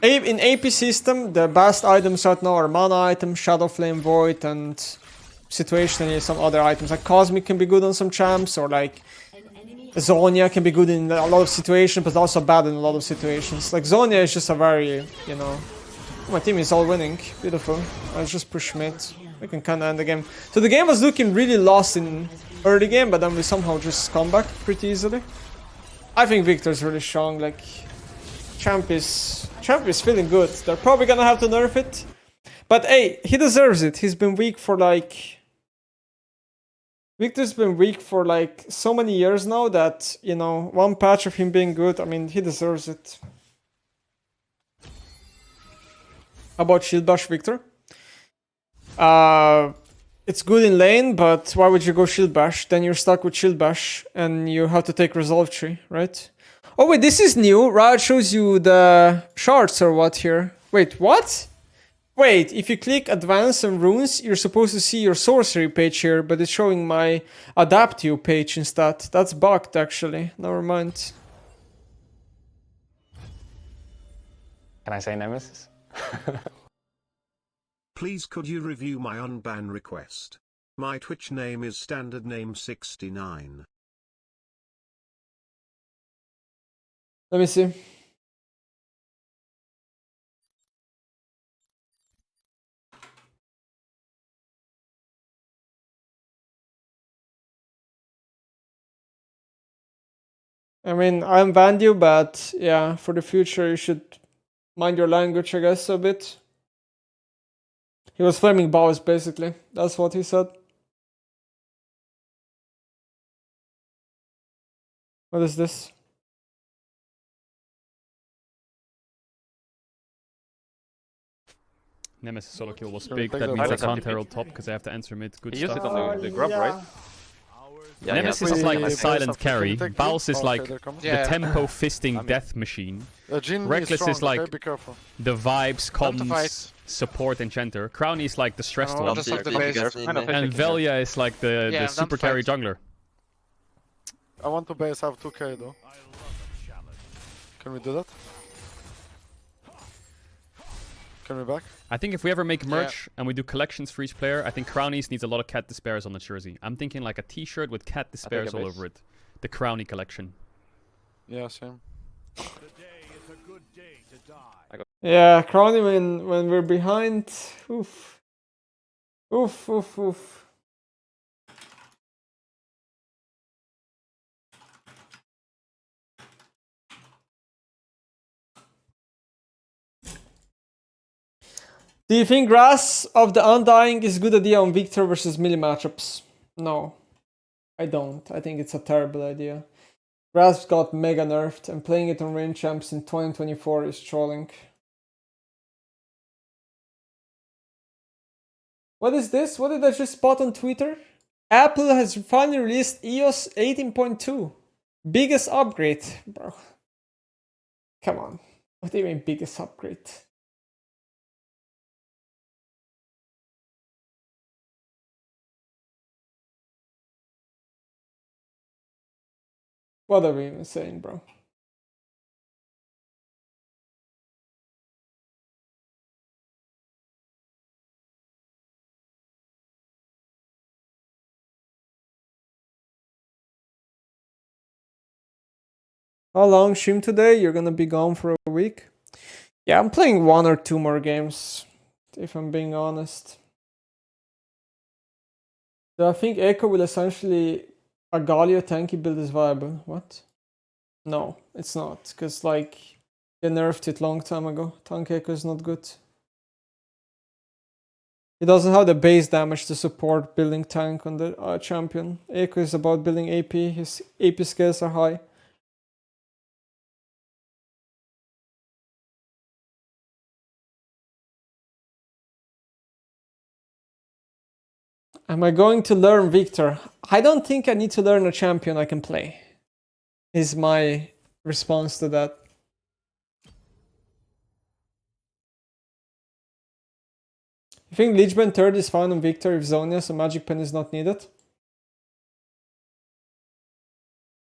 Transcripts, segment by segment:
In AP system, the best items right now are mana items, Shadow Flame, Void, and situationally some other items. Like Cosmic can be good on some champs, or like Zonia can be good in a lot of situations, but also bad in a lot of situations. Like Zonia is just a very, you know... My team is all winning. Beautiful. Let's just push mid. We can kind of end the game. So the game was looking really lost in early game, but then we somehow just come back pretty easily. I think Viktor's really strong. Like, Champ is feeling good. They're probably gonna have to nerf it. But hey, he deserves it. He's been weak for like... Viktor's been weak for like so many years now that, you know, one patch of him being good, I mean, he deserves it. How about Shield Bash, Viktor? It's good in lane, but why would you go Shield Bash? Then you're stuck with Shield Bash, and you have to take Resolve Tree, right? Oh wait, this is new. Riot shows you the shards or what here? Wait, what? Wait, if you click Advanced and Runes, you're supposed to see your sorcery page here, but it's showing my Adapt You page instead. That's bugged, actually. Never mind. Can I say Nemesis? Please could you review my unban request? My Twitch name is standard name 69. Let me see. I mean, I'm banned you, but yeah, for the future you should mind your language, I guess, a bit. He was flaming bows, basically. That's what he said. What is this? Nemesis solo kill was big. That means I can't herald top because I have to answer mid. Good He used stuff. it on the grub, right? Yeah, Nemesis is like the silent carry. Baus is like the tempo fisting death machine. Reckless is like the vibes, comms, support enchanter. Crowny is like the stressed one. And Velia is like the super carry jungler. I want to base have 2k though. Can we do that? Can we back? I think if we ever make merch and we do collections for each player, I think Crownies needs a lot of Cat Despairs on the jersey. I'm thinking like a t-shirt with Cat Despairs all over it. The Crowny collection. Yeah, same. Yeah, Crowny when we're behind. Oof. Oof, oof, oof. Do you think Grass of the Undying is a good idea on Viktor versus melee matchups? No, I don't. I think it's a terrible idea. Grass got mega nerfed, and playing it on range champs in 2024 is trolling. What is this? What did I just spot on Twitter? Apple has finally released iOS 18.2. Biggest upgrade, bro. Come on. What do you mean biggest upgrade? What are we even saying, bro? How long stream today? You're gonna be gone for a week? Yeah, I'm playing 1 or 2 more games, if I'm being honest. So I think Echo will essentially... A Galio tanky build is viable. What? No, it's not. Because, like, they nerfed it long time ago. Tank Echo is not good. He doesn't have the base damage to support building tank on the champion. Echo is about building AP. His AP skills are high. Am I going to learn Viktor? I don't think I need to learn a champion I can play. Is my response to that. You think Lichbane 3rd is fine on Viktor if Zonia, so Magic Pen is not needed?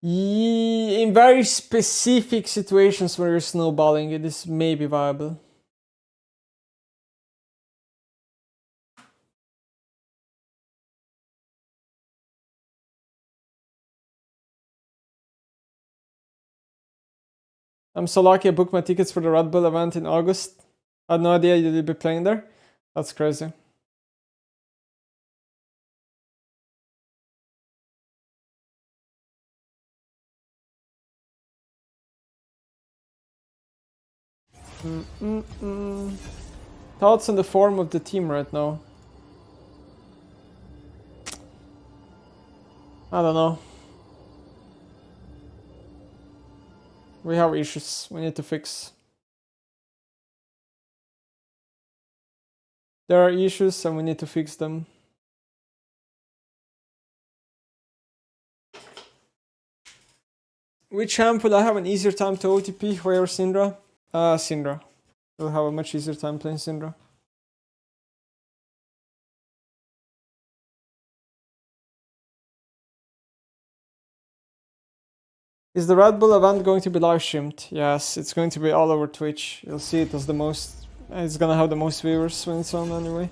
In very specific situations where you're snowballing, it is maybe viable. I'm so lucky I booked my tickets for the Red Bull event in August. I had no idea you'd be playing there. That's crazy. Thoughts on the form of the team right now? I don't know. We have issues we need to fix. There are issues and we need to fix them. Which champ will I have an easier time to OTP? Where or Syndra? Syndra. We'll have a much easier time playing Syndra. Is the Red Bull event going to be live streamed? Yes, it's going to be all over Twitch. You'll see it as the most... It's gonna have the most viewers when it's on anyway.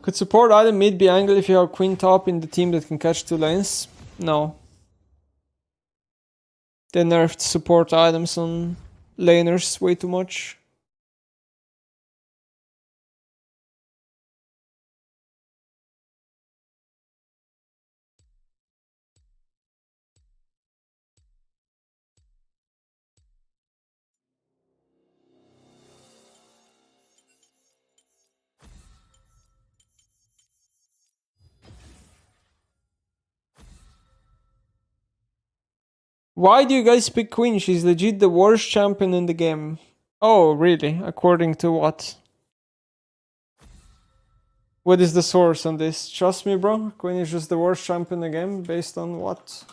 Could support item mid be angle if you have queen top in the team that can catch 2 lanes? No. They nerfed support items on laners way too much. Why do you guys pick Queen? She's legit the worst champion in the game. Oh, really? According to what? What is the source on this? Trust me, bro. Queen is just the worst champion in the game. Based on what?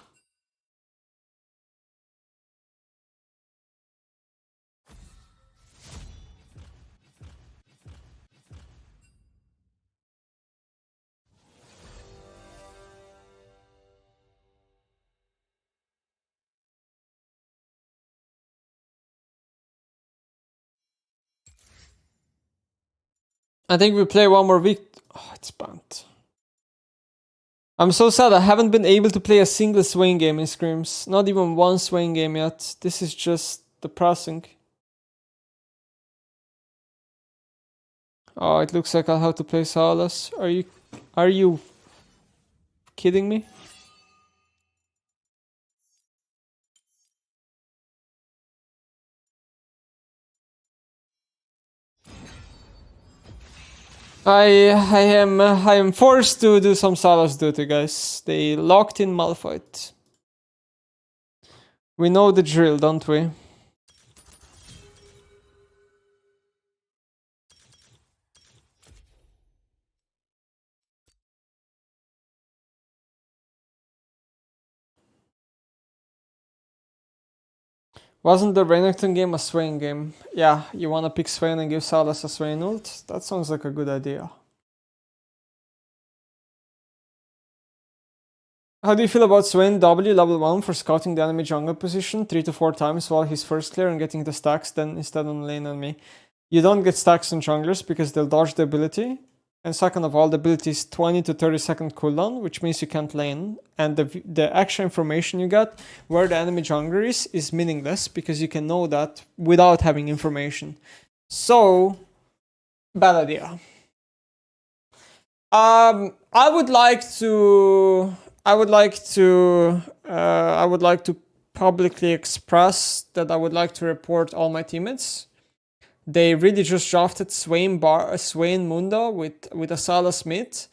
I think we play one more week. Oh, it's banned. I'm so sad I haven't been able to play a single Swain game in scrims. Not even one Swain game yet. This is just depressing. Oh, it looks like I'll have to play Salas. Are you kidding me? I am forced to do some Salas duty, guys. They locked in Malphite. We know the drill, don't we? Wasn't the Renekton game a Swain game? Yeah, you wanna pick Swain and give Salas a Swain ult? That sounds like a good idea. How do you feel about Swain W level 1 for scouting the enemy jungle position 3 to 4 times while he's first clear and getting the stacks then instead on lane on me? You don't get stacks on junglers because they'll dodge the ability. And second of all, the ability is 20 to 30 second cooldown, which means you can't lane. And the extra information you get where the enemy jungler is meaningless because you can know that without having information. So, bad idea. I would like to publicly express that I would like to report all my teammates. They really just drafted Swain Mundo with a Salas mid.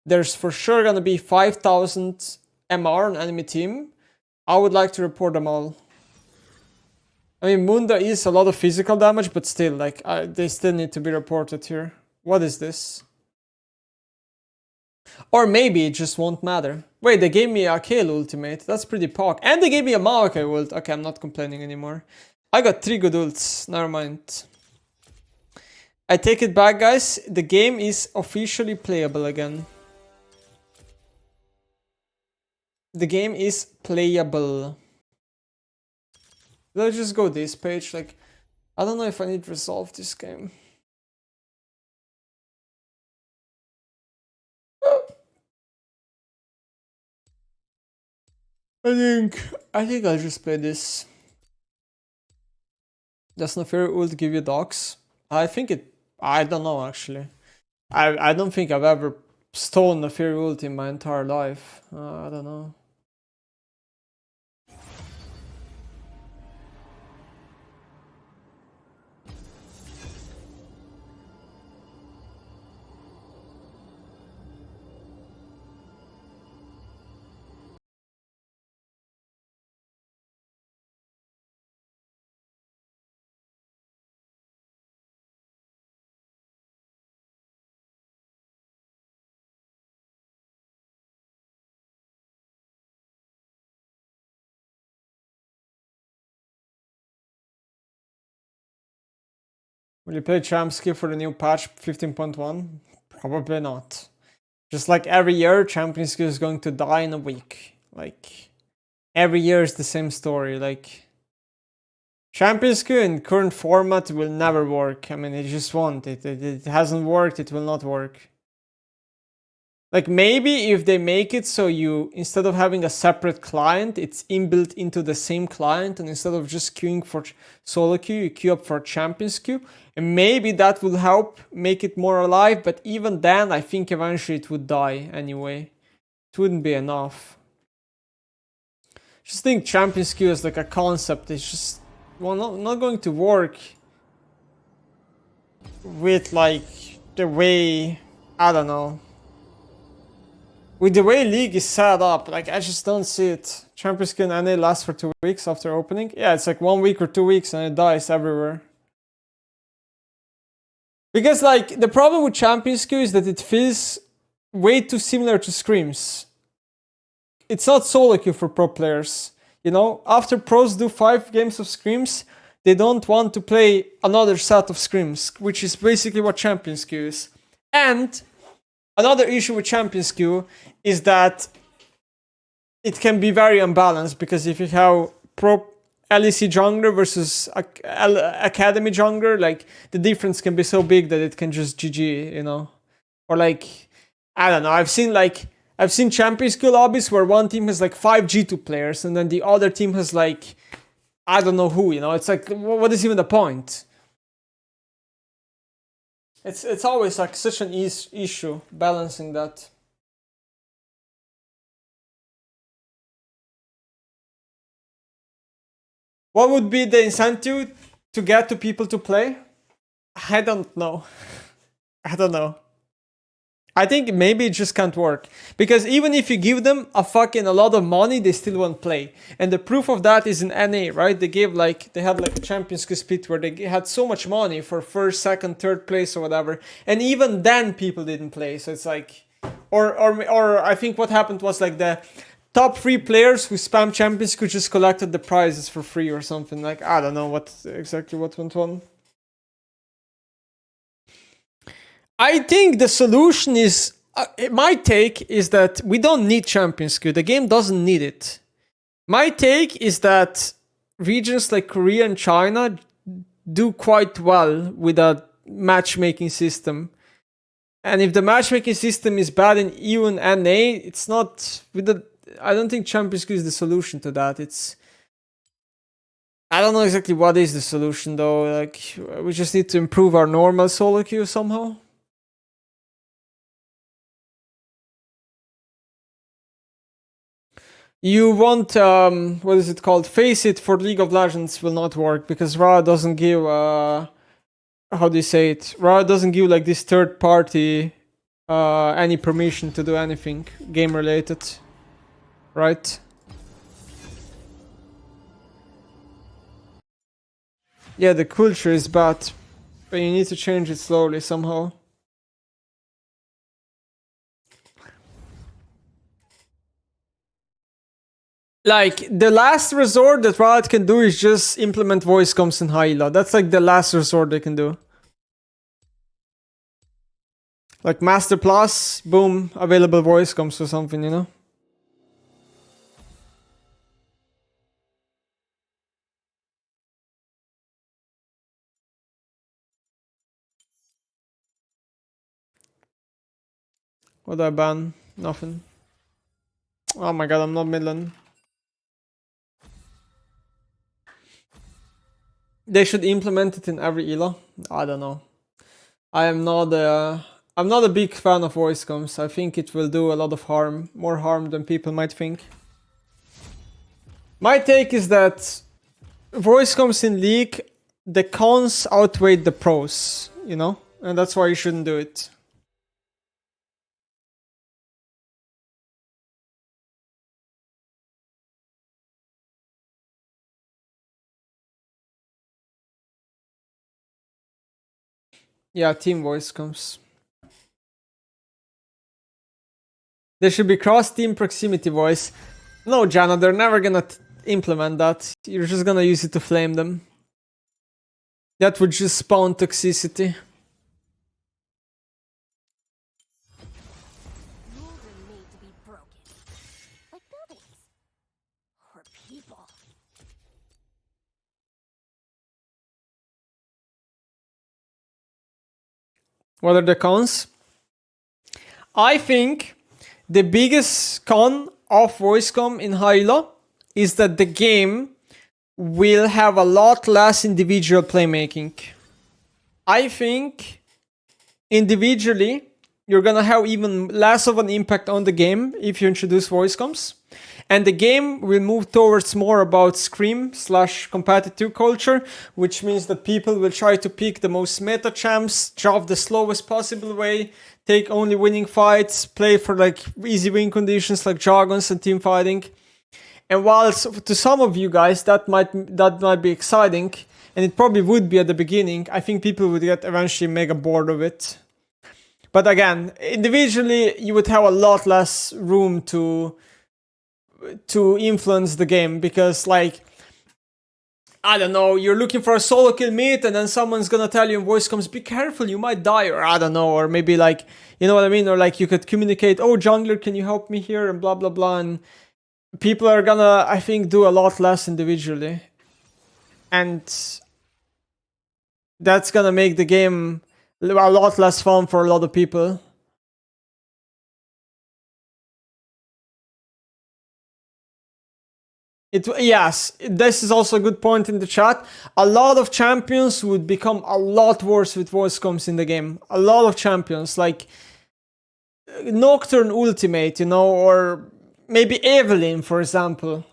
There's for sure gonna be 5,000 MR on enemy team. I would like to report them all. I mean, Mundo is a lot of physical damage, but still, like, they still need to be reported here. What is this? Or maybe it just won't matter. Wait, they gave me a Kayle ultimate. That's pretty pog. And they gave me a Maokai ult. Okay, I'm not complaining anymore. I got 3 good ults. Never mind. I take it back, guys. The game is officially playable again. The game is playable. Let's just go this page. Like, I don't know if I need to resolve this game. I think I'll just play this. Does Neferi ult give you docs? I think it. I don't know actually. I don't think I've ever stolen Neferi ult in my entire life. I don't know. Will you play champ skill for the new patch 15.1? Probably not. Just like every year, champion skill is going to die in a week. Like, every year is the same story. Like, champion skill in current format will never work. I mean, it just won't. It hasn't worked, it will not work. Like, maybe if they make it so you, instead of having a separate client, it's inbuilt into the same client, and instead of just queuing for solo queue, you queue up for champions queue, and maybe that will help make it more alive, but even then, I think eventually it would die anyway. It wouldn't be enough. Just think champions queue is like a concept, it's just, well, not going to work with like the way, I don't know. With the way League is set up, like, I just don't see it. Champions Skill in NA lasts for 2 weeks after opening. Yeah, it's like 1 week or 2 weeks and it dies everywhere. Because, like, the problem with Champions Skill is that it feels way too similar to Scrims. It's not solo queue for pro players. You know, after pros do 5 games of Scrims, they don't want to play another set of Scrims, which is basically what Champions Skill is. And another issue with Champions queue is that it can be very unbalanced, because if you have pro LEC jungler versus academy jungler, like, the difference can be so big that it can just GG, you know? Or like, I don't know, I've seen Champions queue lobbies where one team has like 5 G2 players and then the other team has like, I don't know who, you know? It's like, what is even the point? It's always like such an issue balancing that. What would be the incentive to get to people to play? I don't know. I don't know. I think maybe it just can't work. Because even if you give them a lot of money, they still won't play. And the proof of that is in NA, right? They had like a Champions Cup split where they had so much money for first, second, third place or whatever. And even then people didn't play. So it's like, or I think what happened was like the top 3 players who spam Champions Cup just collected the prizes for free or something. Like, I don't know exactly what went on. I think the solution is, my take is that we don't need Champions Queue. The game doesn't need it. My take is that regions like Korea and China do quite well with a matchmaking system. And if the matchmaking system is bad in EU and NA, it's not I don't think Champions Queue is the solution to that. I don't know exactly what is the solution though. Like, we just need to improve our normal solo queue somehow. You want, what is it called? Face It for League of Legends will not work because Riot doesn't give, how do you say it? Riot doesn't give like this third party any permission to do anything game related, right? Yeah, the culture is bad, but you need to change it slowly somehow. Like, the last resort that Riot can do is just implement voice comms in high elo. That's like the last resort they can do. Like Master Plus, boom, available voice comms or something, you know? What do I ban? Nothing. Oh my god, I'm not midland. They should implement it in every elo. I don't know. I'm not a big fan of voice comms. I think it will do a lot of harm, more harm than people might think. My take is that voice comms in League, the cons outweigh the pros, you know? And that's why you shouldn't do it. Yeah, team voice comms. There should be cross-team proximity voice. No, Jana, they're never gonna implement that. You're just gonna use it to flame them. That would just spawn toxicity. Rules are made to be broken, like buildings or people. What are the cons? I think the biggest con of voicecom in high elo is that the game will have a lot less individual playmaking. I think individually you're gonna have even less of an impact on the game if you introduce voicecoms. And the game will move towards more about scrim/competitive culture, which means that people will try to pick the most meta champs, drop the slowest possible way, take only winning fights, play for like easy win conditions like jargons and team fighting. And whilst to some of you guys that might be exciting, and it probably would be at the beginning, I think people would get eventually mega bored of it. But again, individually you would have a lot less room to influence the game, because like, I don't know, you're looking for a solo kill mid and then someone's gonna tell you in voice comes, be careful, you might die, or I don't know, or maybe like, you know what I mean, or like you could communicate, oh jungler, can you help me here, and blah blah blah, and people are gonna, I think, do a lot less individually, and that's gonna make the game a lot less fun for a lot of people. Yes, this is also a good point in the chat. A lot of champions would become a lot worse with voice comms in the game. A lot of champions, like Nocturne Ultimate, you know, or maybe Evelyn, for example.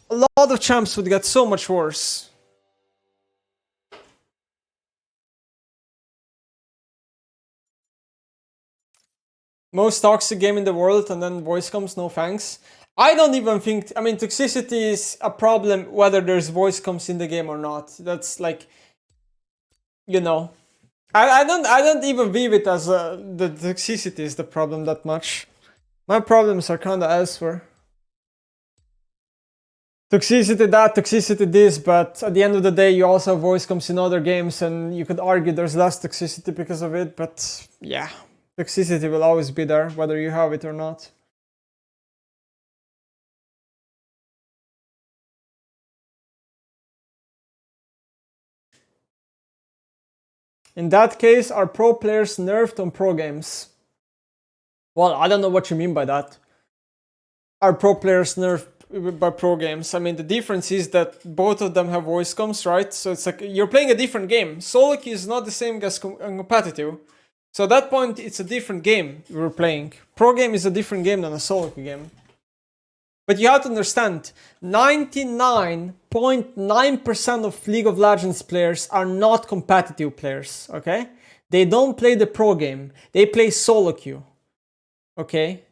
A lot of champs would get so much worse. Most toxic game in the world, and then voice comms, no thanks. I don't even think, I mean, toxicity is a problem whether there's voice comms in the game or not. That's like, you know, I don't even view it as the toxicity is the problem that much. My problems are kind of elsewhere. Toxicity that, toxicity this, but at the end of the day you also have voice comms in other games, and you could argue there's less toxicity because of it, but yeah, toxicity will always be there whether you have it or not. In that case, are pro players nerfed on pro games? Well, I don't know what you mean by that. Are pro players nerfed by pro games? I mean, the difference is that both of them have voice comms, right? So it's like you're playing a different game. Solo queue is not the same as competitive. So at that point, it's a different game we're playing. Pro game is a different game than a solo queue game. But you have to understand, 99.9% of League of Legends players are not competitive players, okay? They don't play the pro game, they play solo queue, okay?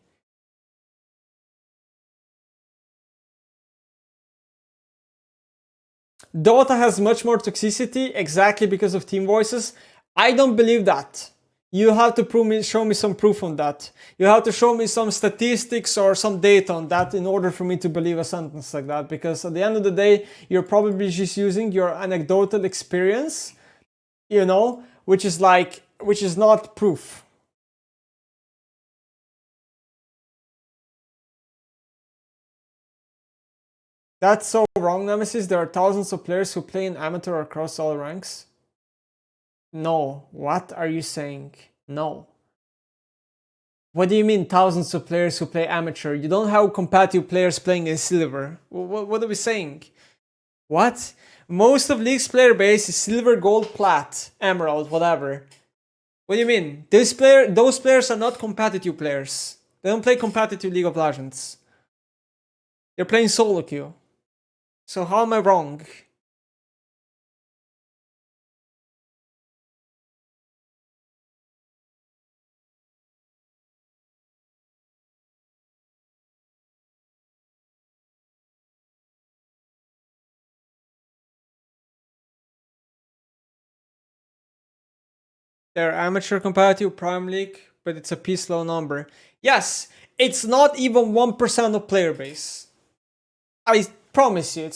Dota has much more toxicity exactly because of team voices. I don't believe that. You have to show me some proof on that. You have to show me some statistics or some data on that in order for me to believe a sentence like that. Because at the end of the day, you're probably just using your anecdotal experience, you know, which is not proof. That's so wrong, Nemesis. There are thousands of players who play in amateur across all ranks. No, what are you saying? No. What do you mean thousands of players who play amateur? You don't have competitive players playing in silver. What are we saying? What? Most of League's player base is silver, gold, plat, emerald, whatever. What do you mean? Those players are not competitive players. They don't play competitive League of Legends. They're playing solo queue. So how am I wrong? They're amateur competitive Prime League, but it's a piece low number. Yes, it's not even 1% of player base. I promise you, it's